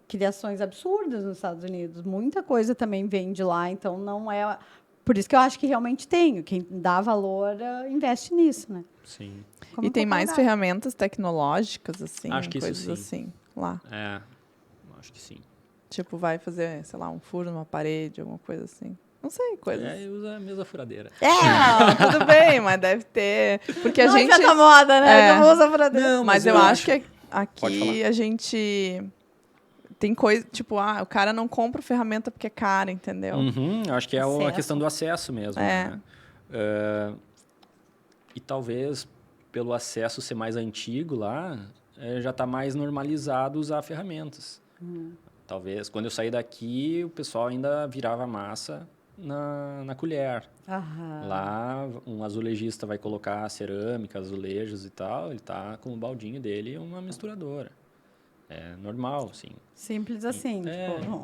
criações absurdas nos Estados Unidos. Muita coisa também vem de lá, então não é. Por isso que eu acho que realmente tem. Quem dá valor investe nisso, né? sim. Como E tem qualquer mais lugar. ferramentas tecnológicas, assim, Acho que isso coisas sim. assim, lá. Acho que sim. Tipo, vai fazer, sei lá, um furo numa parede, alguma coisa assim. Não sei, coisas. E usa a mesma furadeira. Não, tudo bem, mas deve ter. Porque a Não gente. inventa moda, né? É. Não usa pra Não, Mas eu acho que aqui Pode falar. a gente tem coisa, tipo, o cara não compra ferramenta porque é cara, entendeu? Acho que é a Acesso. questão do acesso mesmo. É. Né? E talvez, pelo acesso ser mais antigo lá, já está mais normalizado usar ferramentas. Talvez, quando eu saí daqui, o pessoal ainda virava massa na colher. Lá, um azulejista vai colocar cerâmica, azulejos e tal, ele tá com o baldinho dele e uma misturadora. É normal, assim. Simples assim.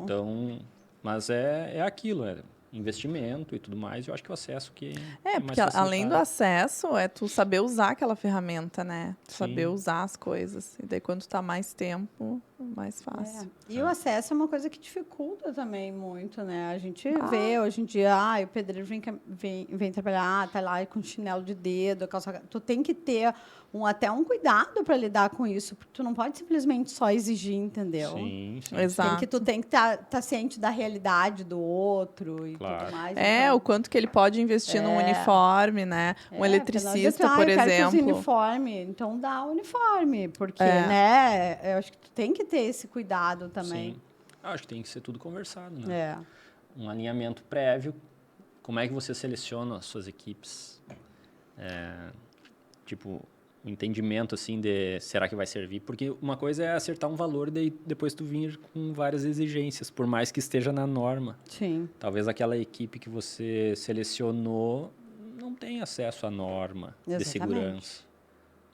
Então, mas é aquilo, investimento e tudo mais, eu acho que o acesso que é mais porque além do facilitado. acesso, é tu saber usar aquela ferramenta, né? Tu Sim. saber usar as coisas. E daí, quando tu tá mais tempo, mais fácil. E o acesso é uma coisa que dificulta também muito, né? A gente vê hoje em dia, o pedreiro vem trabalhar, tá lá com chinelo de dedo, calça... Tu tem que ter até um cuidado para lidar com isso, porque tu não pode simplesmente só exigir, entendeu? Sim. Exato. Tu tem que tá ciente da realidade do outro e tudo mais. O quanto que ele pode investir num uniforme, né? Um eletricista, por eu quero que exemplo. use uniforme, então dá o uniforme, porque, né? Eu acho que tu tem que ter esse cuidado também. Sim. Acho que tem que ser tudo conversado, né? É. Um alinhamento prévio. Como é que você seleciona as suas equipes? Tipo, o entendimento, assim, de será que vai servir? Porque uma coisa é acertar um valor e depois tu vir com várias exigências, por mais que esteja na norma. Sim. Talvez aquela equipe que você selecionou não tenha acesso à norma de segurança.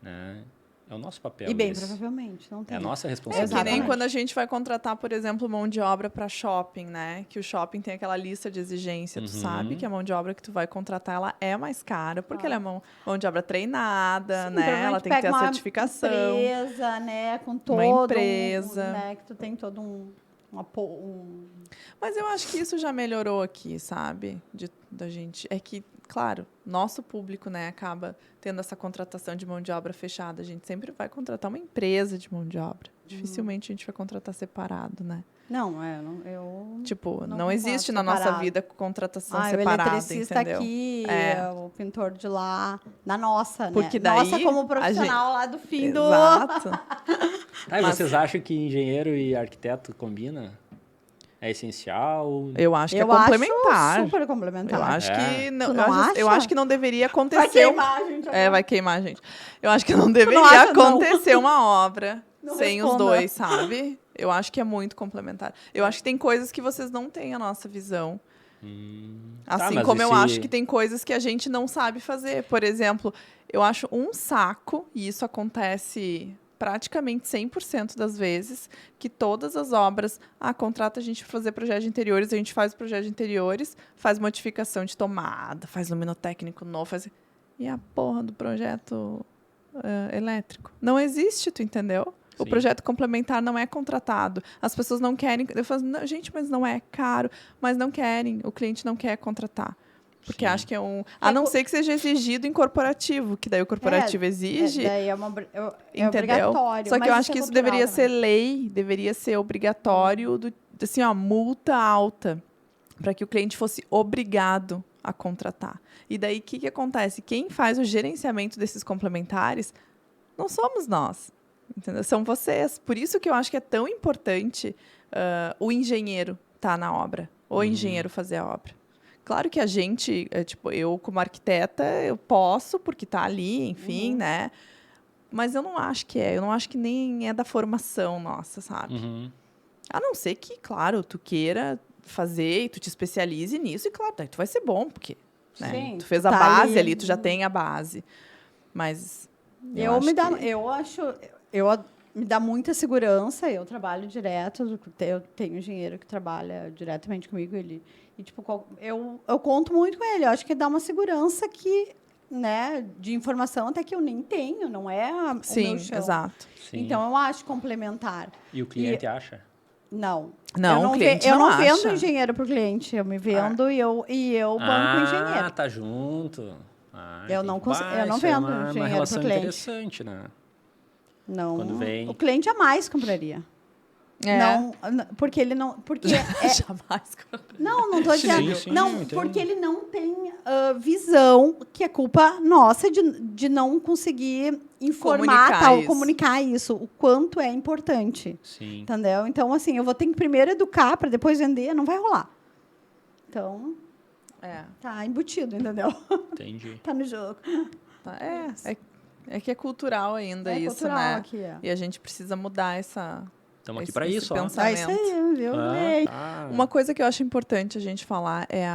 Né? É o nosso papel. E bem, provavelmente, não tem. É a nossa É responsabilidade. que nem quando a gente vai contratar, por exemplo, mão de obra para shopping, né? Que o shopping tem aquela lista de exigência. Tu sabe que a mão de obra que tu vai contratar, ela é mais cara, porque ela é mão de obra treinada, Sim, né? Ela tem que ter a certificação. Uma empresa, né? Com todo uma empresa. né? Que tu tem todo Mas eu acho que isso já melhorou aqui, sabe? Da gente. É que, claro, nosso público, né, acaba tendo essa contratação de mão de obra fechada. A gente sempre vai contratar uma empresa de mão de obra. Dificilmente a gente vai contratar separado, né? Não, eu... Tipo, não existe na nossa vida contratação O separada, eletricista entendeu? aqui, o pintor de lá, na nossa, porque né? Daí, nossa como profissional lá do fim do... Exato. Vocês acham que engenheiro e arquiteto combinam? É essencial? Eu acho que é complementar. Acho super complementar. Eu acho que não, acha? Eu acho que não deveria acontecer. Vai queimar a gente agora. Vai queimar a gente. Eu acho que não deveria acontecer uma obra sem os dois, sabe? Eu acho que é muito complementar. Eu acho que tem coisas que vocês não têm a nossa visão. Assim como eu acho que tem coisas que a gente não sabe fazer. Por exemplo, eu acho um saco, e isso acontece praticamente 100% das vezes, que todas as obras, contrata a gente para fazer projeto de interiores, a gente faz o projeto de interiores, faz modificação de tomada, faz luminotécnico novo, e a porra do projeto elétrico. Não existe, tu entendeu? O projeto complementar não é contratado. As pessoas não querem... Eu falo, gente, mas não é caro. Mas não querem. O cliente não quer contratar. Porque acha que é um... A não ser que seja exigido em corporativo, que daí o corporativo exige. Daí é obrigatório. Só que eu acho que isso deveria ser lei, deveria ser obrigatório, assim, multa alta, para que o cliente fosse obrigado a contratar. E daí, o que acontece? Quem faz o gerenciamento desses complementares não somos nós, entendeu? São vocês. Por isso que eu acho que é tão importante o engenheiro estar na obra, o engenheiro fazer a obra. Claro que a gente, eu como arquiteta, eu posso, porque está ali, enfim, né? Mas eu não acho que eu não acho que nem é da formação nossa, sabe? A não ser que, claro, tu queira fazer e tu te especialize nisso, e claro, daí tu vai ser bom, porque né? Tu fez a base ali, tu já tem a base. Mas me dá muita segurança, eu trabalho direto, eu tenho um engenheiro que trabalha diretamente comigo, eu conto muito com ele, eu acho que dá uma segurança que, né, de informação até que eu nem tenho, não é o meu chão. Exato. Sim. Então, eu acho complementar. E o cliente acha? Não. Não, o cliente eu não acha. vendo engenheiro para o cliente, eu me vendo e eu banco o engenheiro. Tá junto. Eu não vendo engenheiro uma relação pro cliente. Interessante, né? Não. Quando vem... O cliente jamais compraria. Não, porque ele não... Jamais. Não estou dizendo... Sim, não, porque ele não tem visão, que é culpa nossa de não conseguir informar, comunicar isso, o quanto é importante. Sim. Entendeu? Então, assim, eu vou ter que primeiro educar para depois vender, não vai rolar. Então, tá embutido, entendeu? Entendi. Tá no jogo. É que é cultural ainda isso, cultural né? Aqui, E a gente precisa mudar essa Estamos aqui para isso, ó. É isso aí, viu? Uma coisa que eu acho importante a gente falar é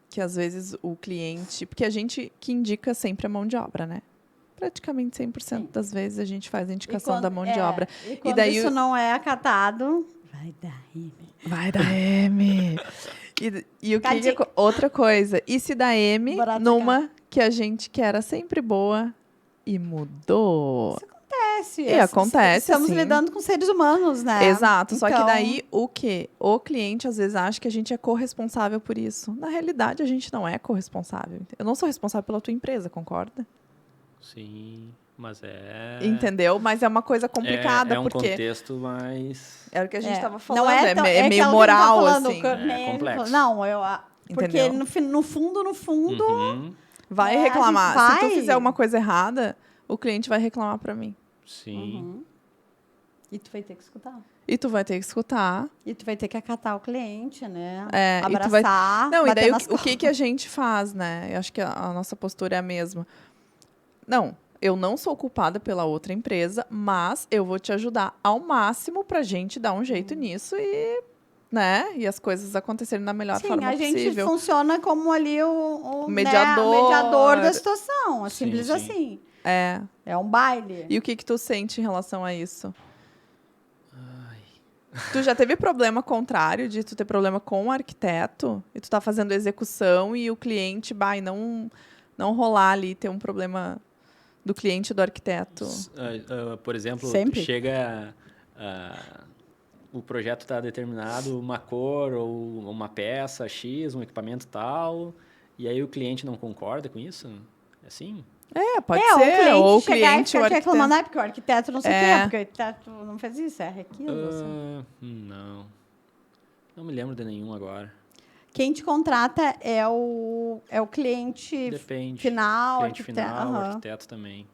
que às vezes o cliente... Porque a gente que indica sempre a mão de obra, né? Praticamente 100% das vezes a gente faz a indicação da mão de obra. E quando isso não é acatado, vai dar M. Vai dar M. E o que outra coisa, e se dá M numa que a gente que era sempre boa e mudou? Isso acontece. E acontece, Estamos assim. lidando com seres humanos, né? Exato, só que Então, daí o quê? O cliente às vezes acha que a gente é corresponsável por isso. Na realidade, a gente não é corresponsável. Eu não sou responsável pela tua empresa, concorda? Sim, mas é... Entendeu? Mas é uma coisa complicada, É um porque... contexto mais... É o que a gente estava falando, não é, tão, é meio aquela moral, que tá falando, assim. É complexo. Não, porque Entendeu? no fundo, Uhum. Vai a gente reclamar. Se vai- tu fizer uma coisa errada, o cliente vai reclamar pra mim. Sim. e tu vai ter que escutar. E tu vai ter que escutar. E tu vai ter que acatar o cliente, né? É, e tu vai- Abraçar, Não, e bater daí nas o que a gente faz, né? Eu acho que a nossa postura é a mesma. Não, eu não sou culpada pela outra empresa, mas eu vou te ajudar ao máximo pra gente dar um jeito nisso e, né? E as coisas acontecerem da melhor Sim, forma a gente possível. funciona como ali o Mediador. Né, o mediador da situação. É Sim, simples sim. assim. É. É um baile. E o que tu sente em relação a isso? Tu já teve problema contrário de tu ter problema com o arquiteto e tu tá fazendo execução e o cliente, vai, não rolar ali, ter um problema do cliente e do arquiteto? Por exemplo, Sempre. chega... o projeto está determinado, uma cor ou uma peça X, um equipamento tal, e aí o cliente não concorda com isso? É assim? É, pode o ser. cliente Ou o chegar cliente, e o ficar te arquiteto. reclamando, porque o arquiteto não sei o É. quê, porque o arquiteto não fez isso, é aquilo. assim. Não. Não me lembro de nenhum agora. Quem te contrata é o cliente Depende. final, Cliente arquiteto. final, aham. arquiteto também.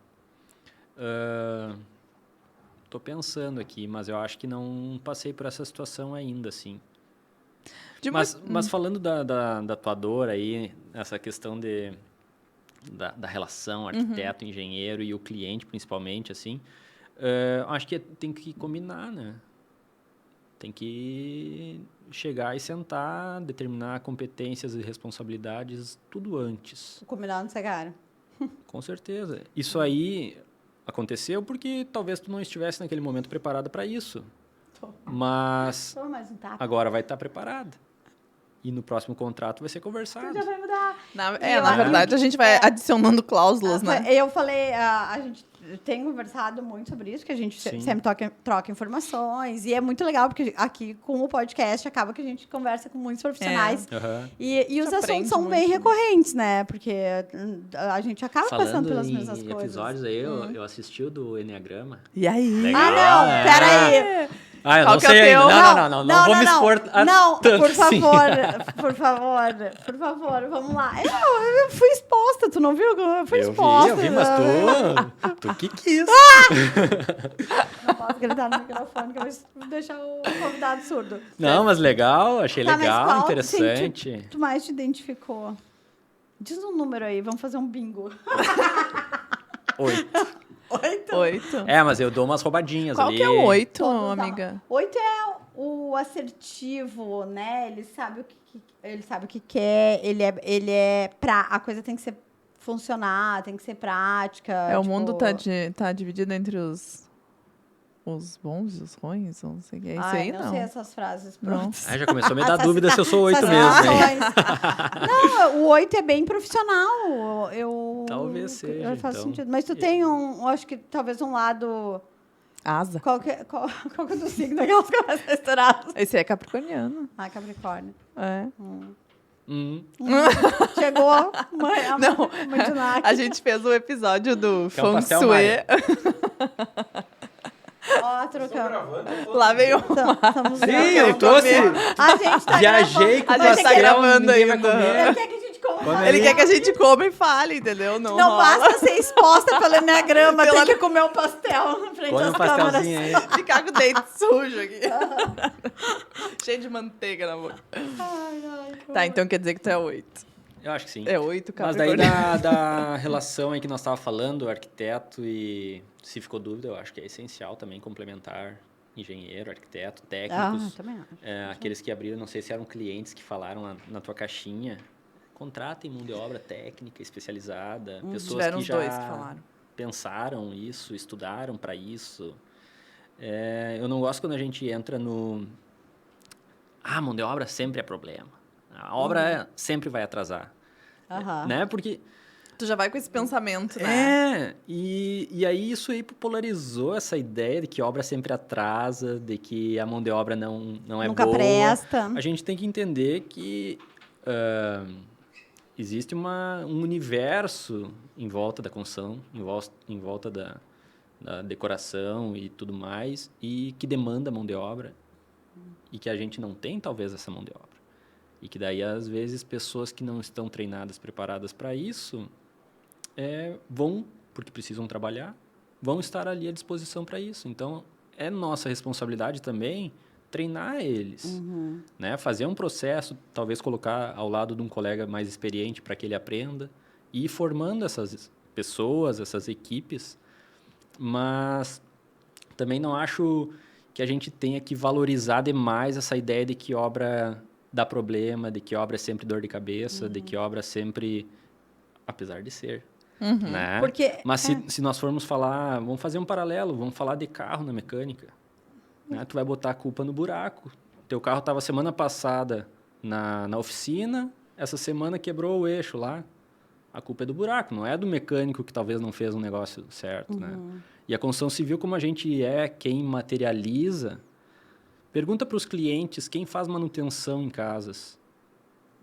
Tô pensando aqui, mas eu acho que não passei por essa situação ainda, assim. De Mas falando da tua dor aí, essa questão da relação arquiteto, engenheiro e o cliente, principalmente, assim, acho que tem que combinar, né? Tem que chegar e sentar, determinar competências e responsabilidades tudo antes. O combinado não cara. Com certeza. Isso aí aconteceu porque talvez tu não estivesse naquele momento preparada para isso. Mas Toma mais um tapa. agora vai estar preparada. E no próximo contrato vai ser conversado. Já vai mudar. Na eu verdade, a gente vai adicionando cláusulas, né? Eu falei, a gente tem conversado muito sobre isso, que a gente Sim. sempre troca informações. E é muito legal, porque aqui com o podcast acaba que a gente conversa com muitos profissionais. Aham. E os assuntos aprende são bem muito. recorrentes, né? Porque a gente acaba passando Falando pelas em mesmas coisas. episódios aí, eu assisti o do Enneagrama. E aí? Legal. Ah, não, né? peraí. Ah, eu Qual não que é o sei ainda. teu? Não vou me expor Não, tanto por assim. favor, vamos lá. Eu fui exposta, tu não viu? Eu fui exposta. Eu vi, mas tu que quis. Não posso gritar no microfone, que eu vou deixar o convidado surdo. Não, mas legal, achei Tá, mas legal, qual, interessante. assim, tu mais te identificou? Diz um número aí, vamos fazer um bingo. 8. 8. É, mas eu dou umas roubadinhas Qual ali. que é o 8, Todos dá amiga? 8 é o assertivo, né? Ele sabe o que quer, ele é a coisa tem que ser funcionar, tem que ser prática. O tipo, mundo tá dividido entre os bons e os ruins, ou não sei o que. É isso aí, não sei essas frases Não. prontas. Já começou a me dar dúvida se eu sou 8 Essas mesmo, hein? relações. Não, o 8 é bem profissional. Talvez seja, Faz então. sentido. Mas tu tem eu acho que talvez um lado... Asa. Qual que é o do signo aquelas coisas misturadas? Esse é capricorniano. Ah, Capricórnio. É. Chegou a Não, Mandinac. a gente fez o episódio do Que é um Feng pastel, Shui. Maria. Ó, trocamos. Lá veio Estamos Sim, gravando. eu trouxe. A gente tá Viajei com A o gente tá pastel, gravando ninguém vai ainda. comer. Ele quer que a gente coma. Ele quer que a gente coma e fale, entendeu? Não rola. basta ser exposta pelo Enneagrama, Pela- tem que comer o pastel na frente Põe das um câmeras. pastelzinho aí. Ficar com o dente sujo aqui. Cheio de manteiga na boca. Tá, então quer dizer que tu é 8. Eu acho que sim. É 8, Mas daí Capricórnio. da relação aí que nós estávamos falando, arquiteto e se ficou dúvida, eu acho que é essencial também complementar engenheiro, arquiteto, Ah, técnicos, também acho. aqueles que abriram, não sei se eram clientes que falaram na tua caixinha, contratem mão de obra técnica, especializada, pessoas Tiveram que os dois que já falaram. pensaram isso, estudaram para isso. Eu não gosto quando a gente entra no... Ah, mão de obra sempre é problema. A obra sempre vai atrasar. Aham. Né? Porque... Tu já vai com esse pensamento, né? E aí isso aí popularizou essa ideia de que obra sempre atrasa, de que a mão de obra não é Nunca boa. presta. A gente tem que entender que existe um universo em volta da construção, em volta da decoração e tudo mais, e que demanda mão de obra, e que a gente não tem, talvez, essa mão de obra. E que daí, às vezes, pessoas que não estão treinadas, preparadas para isso, vão, porque precisam trabalhar, vão estar ali à disposição para isso. Então, é nossa responsabilidade também treinar eles, né? Fazer um processo, talvez colocar ao lado de um colega mais experiente para que ele aprenda e ir formando essas pessoas, essas equipes. Mas também não acho que a gente tenha que valorizar demais essa ideia de que obra dá problema, de que obra é sempre dor de cabeça, de que obra sempre, apesar de ser, né? Porque, Mas se nós formos falar, vamos fazer um paralelo, vamos falar de carro na mecânica, né? Tu vai botar a culpa no buraco. Teu carro estava semana passada na oficina, essa semana quebrou o eixo lá. A culpa é do buraco, não é do mecânico que talvez não fez um negócio certo, né? E a construção civil, como a gente quem materializa, pergunta para os clientes quem faz manutenção em casas,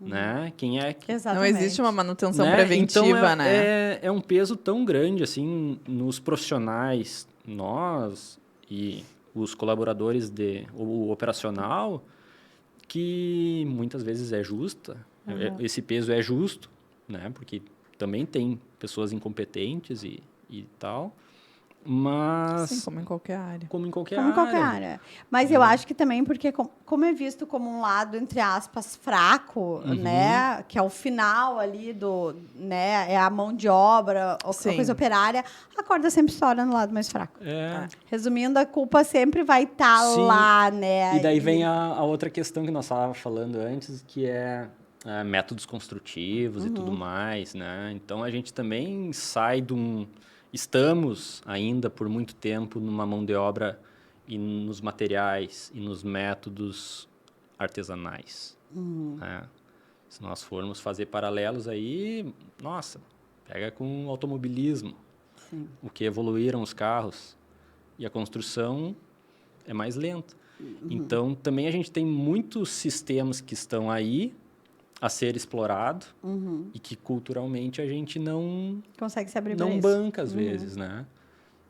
né? Quem é que... exatamente. Não existe uma manutenção né? preventiva, então, né? É um peso tão grande, assim, nos profissionais, nós e os colaboradores o operacional, que muitas vezes é justa. Esse peso é justo, né? Porque também tem pessoas incompetentes e tal, mas... Sim, como em qualquer área. Como em qualquer Como em qualquer área. área. Mas eu acho que também porque, como é visto como um lado, entre aspas, fraco, né? Que é o final ali né? É a mão de obra, a Sim. coisa operária. A corda sempre estoura no lado mais fraco. É. Resumindo, a culpa sempre vai estar Sim. lá, né? E daí vem a outra questão que nós estávamos falando antes, que é métodos construtivos e tudo mais, né? Então, a gente também sai de Estamos ainda, por muito tempo, numa mão de obra e nos materiais e nos métodos artesanais, né? Se nós formos fazer paralelos aí, nossa, pega com o automobilismo, Sim. o que evoluíram os carros, e a construção é mais lenta. Então, também a gente tem muitos sistemas que estão aí a ser explorado e que culturalmente a gente não Consegue se abrir para não isso. banca às vezes, né?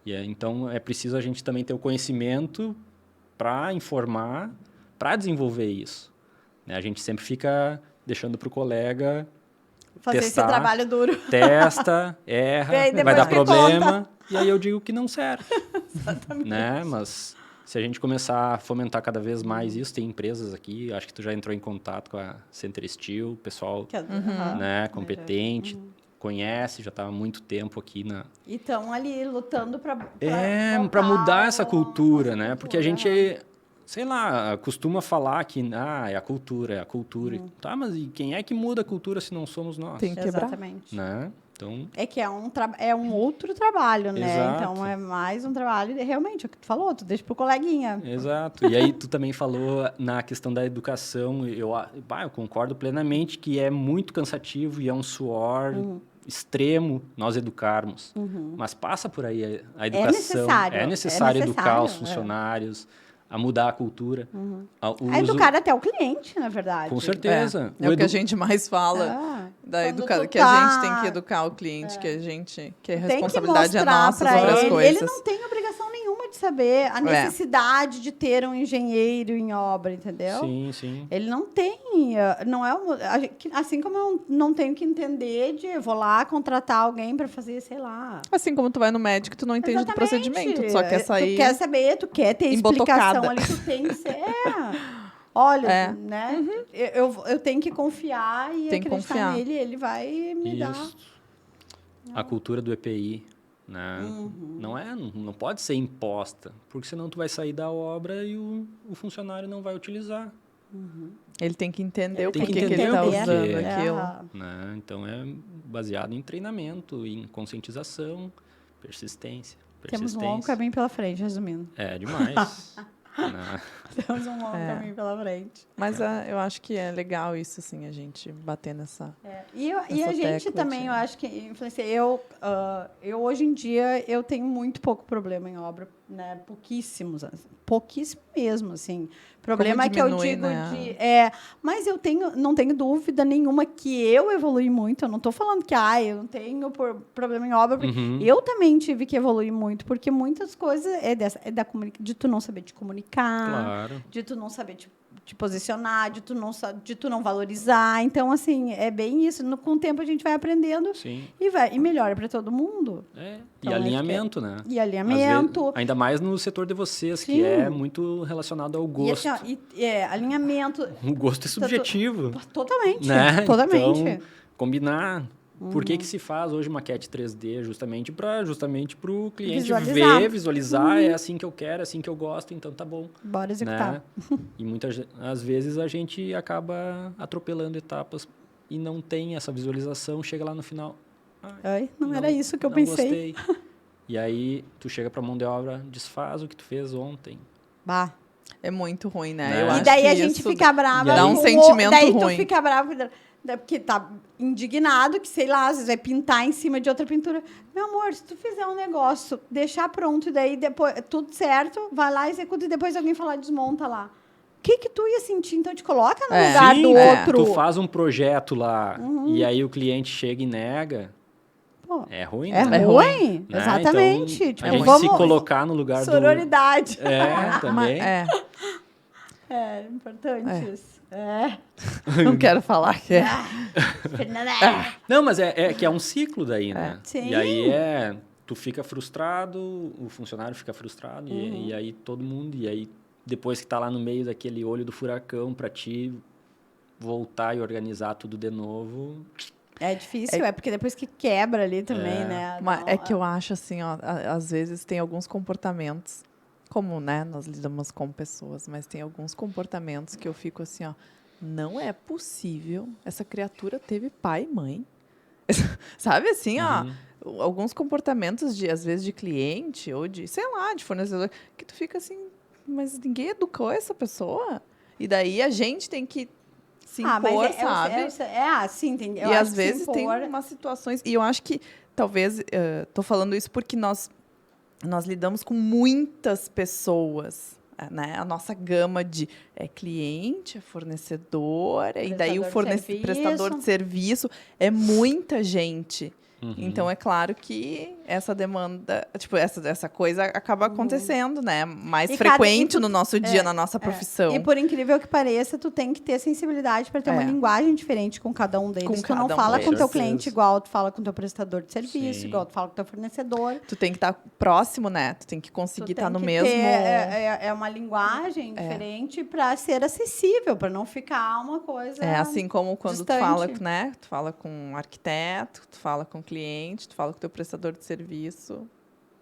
Então é preciso a gente também ter o conhecimento para informar, para desenvolver isso, né? A gente sempre fica deixando para o colega Fazer testar, esse trabalho duro. testa, erra, E aí vai depois dar me problema, e aí eu digo que não serve. Né? Mas se a gente começar a fomentar cada vez mais isso, tem empresas aqui, acho que tu já entrou em contato com a Center Steel, pessoal né, competente, conhece, já está há muito tempo aqui na... E estão ali lutando para para mudar essa cultura, né? Porque a gente, sei lá, costuma falar que é a cultura. Tá, mas e quem é que muda a cultura se não somos nós? Tem que quebrar. Exatamente. Né? Então, É que é um outro trabalho, né? Exato. Então, é mais um trabalho, realmente, o que tu falou, tu deixa pro coleguinha. exato. E aí tu também falou na questão da educação, eu concordo plenamente que é muito cansativo e é um suor extremo nós educarmos. Mas passa por aí a educação. necessário, É necessário é educar necessário, os funcionários, a mudar a cultura. A educar até o cliente, na verdade. Com certeza. É o que a gente mais fala da Quando educação, tu que a gente tá- tem que educar o cliente, que a Tem que responsabilidade é mostrar nossa pra sobre as ele. coisas. Ele não tem obrigação nenhuma de saber a necessidade de ter um engenheiro em obra, entendeu? Sim, sim. Ele não tem, não é assim como eu não tenho que entender de eu vou lá contratar alguém para fazer, sei lá. Assim como tu vai no médico, tu não entende do procedimento, tu só quer sair. Tu quer saber, tu quer ter embotocada. explicação ali, tu tem que ser. Olha, né? Eu tenho que confiar e Tem que acreditar confiar. nele, ele vai me dar. A cultura do EPI, né? Não pode ser imposta, porque senão tu vai sair da obra e o funcionário não vai utilizar. Ele tem que entender o Tem que porquê que ele entender está o porquê. usando aquilo. Né? Então, é baseado em treinamento, em conscientização, persistência. Temos um longo caminho pela frente, resumindo. É, demais. Né? Temos um longo caminho pela frente. Mas eu acho que é legal isso, assim, a gente bater nessa... E a gente também, eu acho que influencia. Eu hoje em dia, eu tenho muito pouco problema em obra, né? Pouquíssimos mesmo, assim. Problema é que eu digo né? mas eu não tenho dúvida nenhuma que eu evolui muito. Eu não estou falando que eu não tenho problema em obra. Eu também tive que evoluir muito, porque muitas coisas de tu não saber te comunicar, de tu não saber te posicionar, de tu não valorizar. Então, assim, é bem isso. Com o tempo a gente vai aprendendo e melhora para todo mundo. Então, e alinhamento, né? E alinhamento. Vezes, ainda mais no setor de vocês, que é muito relacionado ao gosto. E, assim, alinhamento. O gosto é subjetivo. Totalmente. Né? Totalmente. Então, combinar. Por que se faz hoje maquete 3D? Justamente para o cliente visualizar, é assim que eu quero, é assim que eu gosto, então tá bom. Bora executar. Né? E muitas às vezes a gente acaba atropelando etapas e não tem essa visualização, chega lá no final. Não era isso que eu pensei. Gostei. E aí tu chega para a mão de obra, desfaz o que tu fez ontem. Bah. É muito ruim, né? Eu e daí a gente fica brava. Dá um sentimento ruim. Daí tu fica bravo porque tá indignado, que sei lá, às vezes vai pintar em cima de outra pintura. Meu amor, se tu fizer um negócio, deixar pronto, e daí depois tudo certo, vai lá, executa, e depois alguém falar, desmonta lá. O que tu ia sentir? Então te coloca no lugar do outro. Tu faz um projeto lá e aí o cliente chega e nega. É ruim, né? É ruim, né? Exatamente. Então, a gente se colocar no lugar sororidade. Também. É importante isso. Não quero falar que é. Não, mas é que é um ciclo daí, né? Sim. E aí tu fica frustrado, o funcionário fica frustrado, e aí todo mundo, e aí depois que tá lá no meio daquele olho do furacão para ti voltar e organizar tudo de novo... É difícil, porque depois que quebra ali também, né? Mas é que eu acho assim, ó, às vezes tem alguns comportamentos, como, né, nós lidamos com pessoas, mas tem alguns comportamentos que eu fico assim, ó, não é possível, essa criatura teve pai e mãe. Sabe assim, ó, alguns comportamentos, às vezes, de cliente ou de, sei lá, de fornecedor, que tu fica assim, mas ninguém educou essa pessoa? E daí a gente tem que se impor, sabe? Sim, entendi. E às vezes tem umas situações... E eu acho que, talvez... Estou falando isso porque nós lidamos com muitas pessoas, né? A nossa gama de cliente, fornecedor, e daí o prestador de serviço. É muita gente. Então, é claro que essa demanda, tipo, essa coisa acaba acontecendo, né? Mais frequente no nosso dia, na nossa profissão. E por incrível que pareça, tu tem que ter sensibilidade para ter uma linguagem diferente com cada um deles. Tu não fala com o teu cliente igual tu fala com o teu prestador de serviço, igual tu fala com o teu fornecedor. Tu tem que estar próximo, né? Tu tem que conseguir estar no mesmo... É uma linguagem diferente para ser acessível, para não ficar uma coisa assim como quando distante. tu fala, né? Tu fala com um arquiteto, tu fala com cliente, tu fala com o teu prestador de serviço,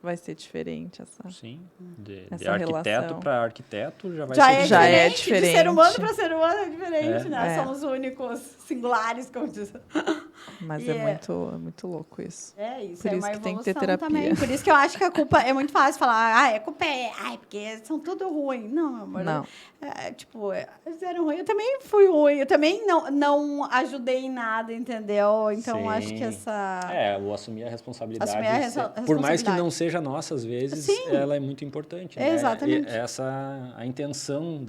vai ser diferente essa. Sim. De essa arquiteto para arquiteto já vai ser já é diferente. De ser humano para ser humano é diferente, né? Somos únicos, singulares, como diz. Mas é muito louco isso. É isso. Por isso que tem que ter terapia. Também. Por isso que eu acho que a culpa é muito fácil falar, a culpa porque são tudo ruim. Não, meu amor. Não. Eles eram ruins. Eu também fui ruim. Eu também não ajudei em nada, entendeu? Então, acho que essa... o assumir a responsabilidade. Por mais que não seja nossa, às vezes, ela é muito importante. Né? Exatamente. A intenção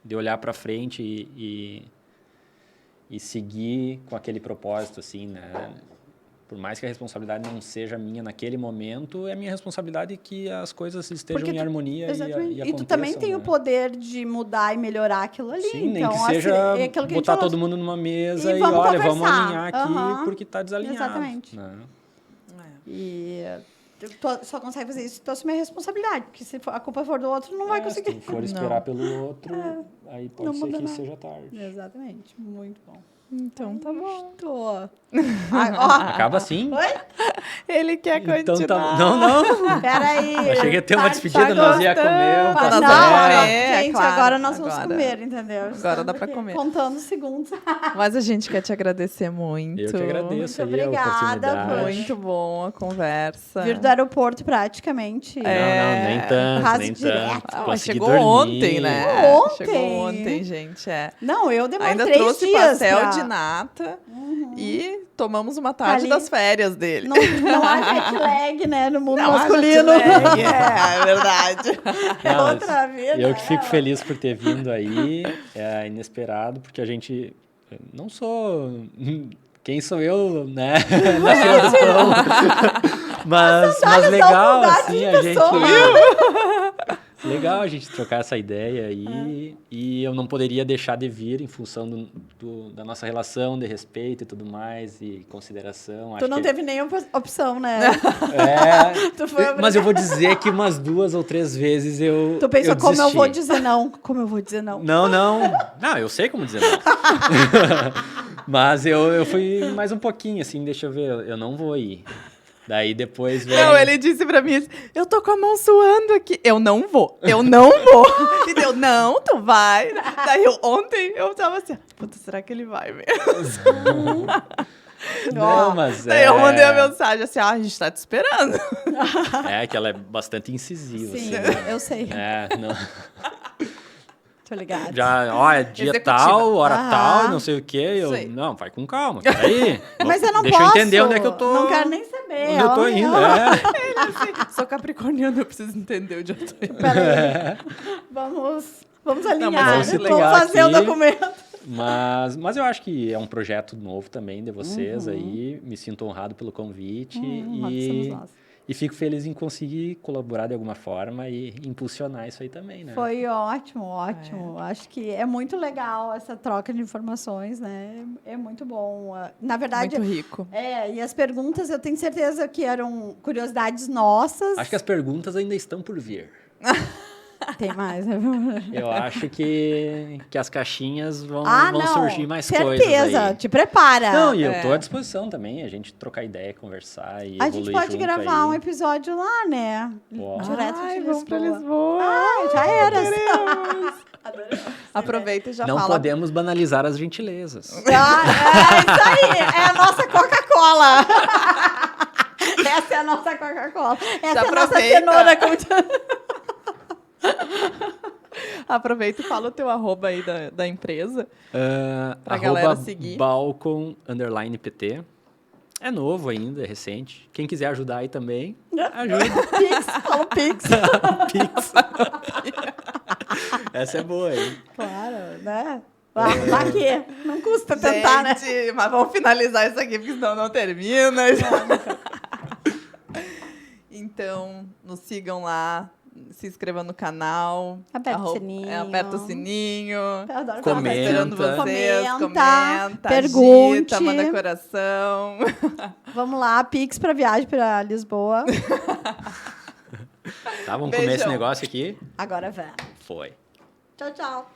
de olhar para frente e seguir com aquele propósito, assim, né? Por mais que a responsabilidade não seja minha naquele momento, é minha responsabilidade que as coisas estejam em harmonia e aconteçam. E tu também tem o poder de mudar e melhorar aquilo ali. Sim, então, nem que seja botar todo mundo numa mesa e olha, vamos alinhar aqui porque está desalinhado. Exatamente. Né? E... Tu só consegue fazer isso se tu assumir a responsabilidade, porque se a culpa for do outro, não vai conseguir. Se tu for esperar pelo outro, aí pode ser que seja tarde. Exatamente. Muito bom. Então tá bom. Tô. Acaba assim? Oi? Ele quer Então continuar. tá. Não. Peraí. Achei que ia ter uma despedida, tá nós ia comer. gostando. Tá Nós Não, vamos certo. comer. gente, claro, agora nós vamos agora. comer, entendeu? Agora dá pra Estamos aqui comer. Contando segundos. Mas a gente quer te agradecer muito. Eu que agradeço Muito aí a obrigada, oportunidade. Muito bom a conversa. Vir do aeroporto praticamente. Não, nem tanto, Raso nem direto. tanto. Ah, mas Consegui chegou dormir. ontem, né? Ontem. Chegou ontem, gente. Não, eu demorei Ainda 3 trouxe dias pastel pra... de nata e tomamos uma tarde Ali. das férias dele. Não há jet lag, né, no mundo Não, masculino. é verdade. É Não, outra vida. Eu que fico feliz por ter vindo aí, é inesperado, porque a gente não sou... Quem sou eu, né? Na fila do pão. Mas legal, mudar assim, de a gente... pessoa. Legal a gente trocar essa ideia aí. E eu não poderia deixar de vir em função da nossa relação de respeito e tudo mais, e consideração. Tu não teve nenhuma opção, né? Tu foi Mas eu vou dizer que umas 2 ou 3 vezes eu Tu pensou, eu como eu desisti. vou dizer não? Como eu vou dizer não? Não, eu sei como dizer não. Mas eu fui mais um pouquinho, assim, deixa eu ver, eu não vou ir. Daí depois vem... Não, ele disse pra mim, eu tô com a mão suando aqui. Eu não vou. E deu, não, tu vai. Daí ontem eu tava assim, puta, será que ele vai mesmo? Não, mas Daí eu mandei a mensagem assim, a gente tá te esperando. É que ela é bastante incisiva, Sim, assim. Né? eu sei. Não... Tô ligado. Já, ó, é dia Executiva. tal, hora Aham. tal, não sei o quê. Isso aí. Não, vai com calma, peraí. Mas eu não Deixa posso. eu entender onde é que eu tô. Não quero nem saber. Onde eu tô indo, Ele assim, sou capricorniano, eu preciso entender onde eu tô indo. Peraí. Vamos alinhar. mas vamos se Vamos ligar fazer o aqui. documento. Mas eu acho que é um projeto novo também de vocês Uhum. aí. Me sinto honrado pelo convite Somos e nós. fico feliz em conseguir colaborar de alguma forma e impulsionar isso aí também, né? Foi ótimo, ótimo. Acho que é muito legal essa troca de informações, né? É muito bom. Na verdade, Muito rico. e as perguntas eu tenho certeza que eram curiosidades nossas. Acho que as perguntas ainda estão por vir. Tem mais, né? Eu acho que as caixinhas vão não. surgir mais coisas Certeza. aí. Te prepara. Não, e eu tô à disposição também, a gente trocar ideia, conversar e A evoluir gente pode junto gravar aí. um episódio lá, né? Pode. Direto Ai, de vamos pra Lisboa. Lisboa. Ah, já era. Adoramos. Aproveita e já Não fala. podemos banalizar as gentilezas. É isso aí. É a nossa Coca-Cola. Essa é a nossa Coca-Cola. Essa é a nossa aproveita. cenoura. Como... Aproveita e fala o teu arroba aí da empresa. Pra Arroba galera seguir. Balcon_PT. É novo ainda, é recente. Quem quiser ajudar aí também, ajuda. Pix, fala Pix. Pix. Essa é boa, hein? Claro, né? Vai que não custa tentar, né? Gente, mas vamos finalizar isso aqui, porque senão não termina. Então, nos sigam lá, se inscrevam no canal. Aperta o sininho. Aperta o sininho. Eu adoro Comenta. falar Esperando vocês. Comenta, Pergunte. pergunte. Manda coração. Vamos lá, Pix pra viagem pra Lisboa. Tá, vamos comer esse Beijão. negócio aqui? Agora vai. Foi. Tchau, tchau.